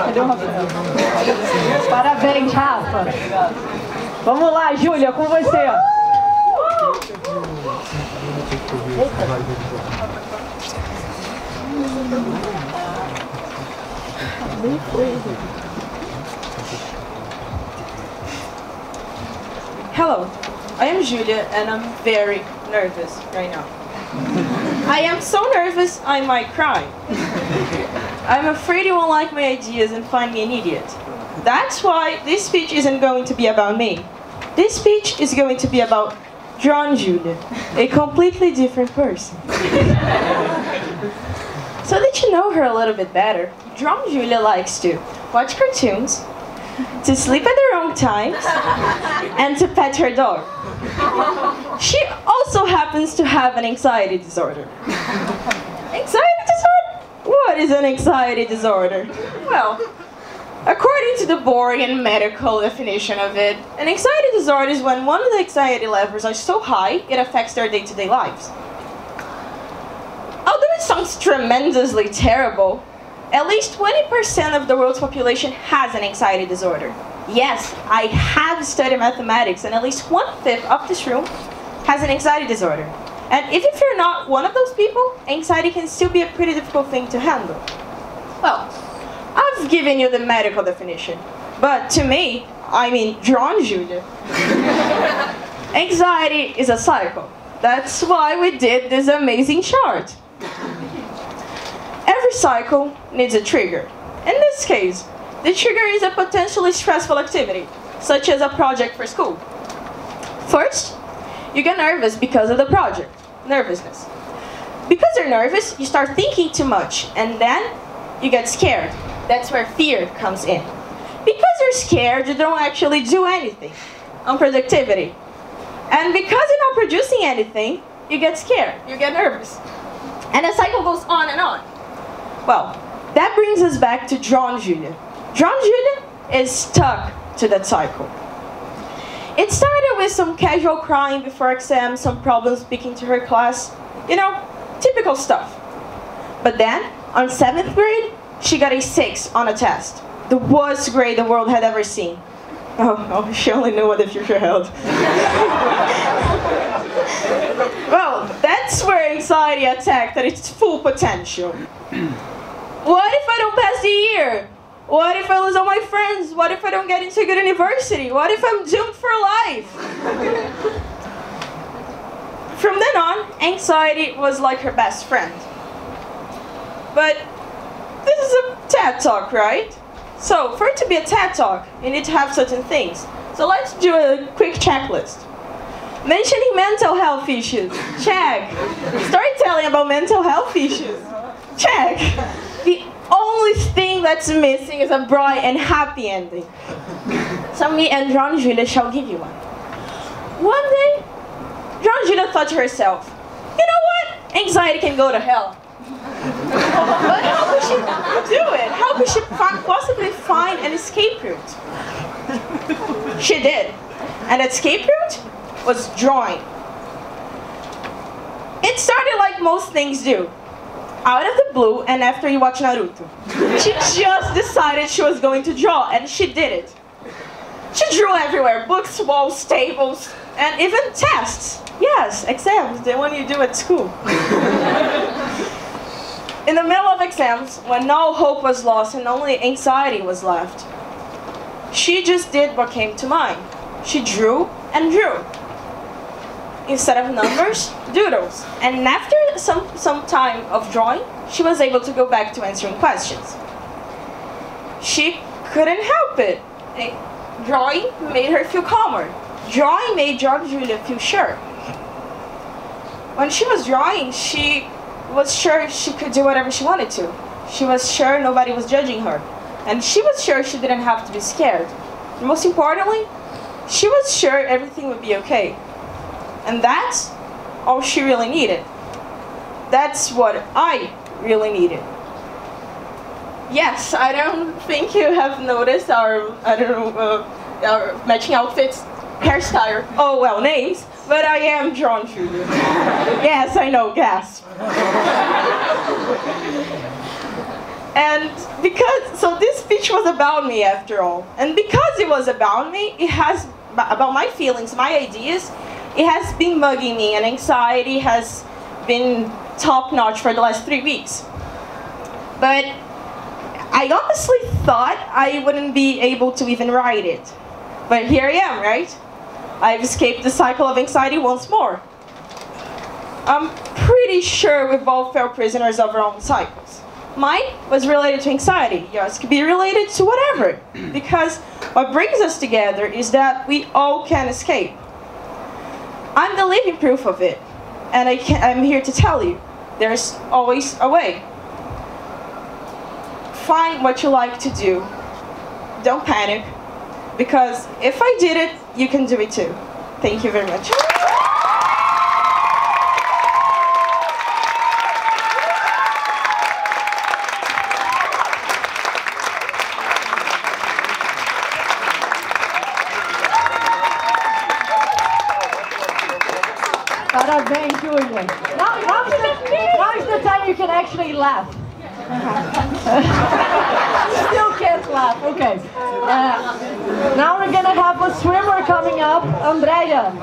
Cadê o Rafael? Parabéns, Rafa. Vamos lá, Júlia, com você. Hello, I am Júlia and I'm very nervous right now. I am so nervous I might cry. I'm afraid you won't like my ideas and find me an idiot. That's why this speech isn't going to be about me. This speech is going to be about Júlia, a completely different person. So that you know her a little bit better, Júlia likes to watch cartoons, to sleep at the wrong times, and to pet her dog. She also happens to have an anxiety disorder. Anxiety disorder? What is an anxiety disorder? Well, according to the boring and medical definition of it, an anxiety disorder is when one of the anxiety levels are so high, it affects their day-to-day lives. Although it sounds tremendously terrible, at least 20% of the world's population has an anxiety disorder. Yes, I have studied mathematics, and at least 1/5 of this room has an anxiety disorder. And even if you're not one of those people, anxiety can still be a pretty difficult thing to handle. Well, I've given you the medical definition, but to me, I mean Júlia, anxiety is a cycle. That's why we did this amazing chart. Every cycle needs a trigger. In this case, the trigger is a potentially stressful activity, such as a project for school. First, you get nervous because of the project, nervousness. Because you're nervous, you start thinking too much, and then you get scared. That's where fear comes in. Because you're scared, you don't actually do anything, unproductivity. And because you're not producing anything, you get scared, you get nervous. And the cycle goes on and on. Well, that brings us back to Júlia. Júlia is stuck to that cycle. It started with some casual crying before exams, some problems speaking to her class, you know, typical stuff. But then, on 7th grade, she got a 6 on a test. The worst grade the world had ever seen. Oh, she only knew what the future held. Well, that's where anxiety attacked at its full potential. What if I don't pass the year? What if I lose all my friends? What if I don't get into a good university? What if I'm doomed for life? From then on, anxiety was like her best friend. But this is a TED Talk, right? So, for it to be a TED Talk, you need to have certain things. So let's do a quick checklist. Mentioning mental health issues. Check. Storytelling about mental health issues. Check. The only thing that's missing is a bright and happy ending. So me and Júlia shall give you one. One day, Júlia thought to herself, you know what? Anxiety can go to hell. But how could she do it? How could she possibly find an escape route? She did. And that escape route was drawing. It started like most things do. Out of the blue, and after you watch Naruto. She just decided she was going to draw, and she did it. She drew everywhere, books, walls, tables, and even tests. Yes, exams, the one you do at school. In the middle of exams, when all hope was lost and only anxiety was left, she just did what came to mind. She drew and drew. Instead of numbers, doodles. And after some time of drawing, she was able to go back to answering questions. She couldn't help it. Drawing made her feel calmer. Drawing made Júlia feel sure. When she was drawing, she was sure she could do whatever she wanted to. She was sure nobody was judging her. And she was sure she didn't have to be scared. And most importantly, she was sure everything would be okay. And that's all she really needed. That's what I really needed. Yes, I don't think you have noticed our, our matching outfits, hairstyle, oh well, names, but I am Júlia. Yes, I know, gasp. And so this speech speech was about me after all. And because it was about me, about my feelings, my ideas, it has been bugging me, and anxiety has been top-notch for the last 3 weeks. But I honestly thought I wouldn't be able to even write it. But here I am, right? I've escaped the cycle of anxiety once more. I'm pretty sure we've all felt prisoners of our own cycles. Mine was related to anxiety. Yours could be related to whatever. Because what brings us together is that we all can escape. I'm the living proof of it. And I'm here to tell you, there's always a way. Find what you like to do. Don't panic. Because if I did it, you can do it too. Thank you very much. Parabéns, Júlia. Now is the time you can actually laugh. Still can't laugh. Okay. Now we're gonna have a swimmer coming up, Andrea.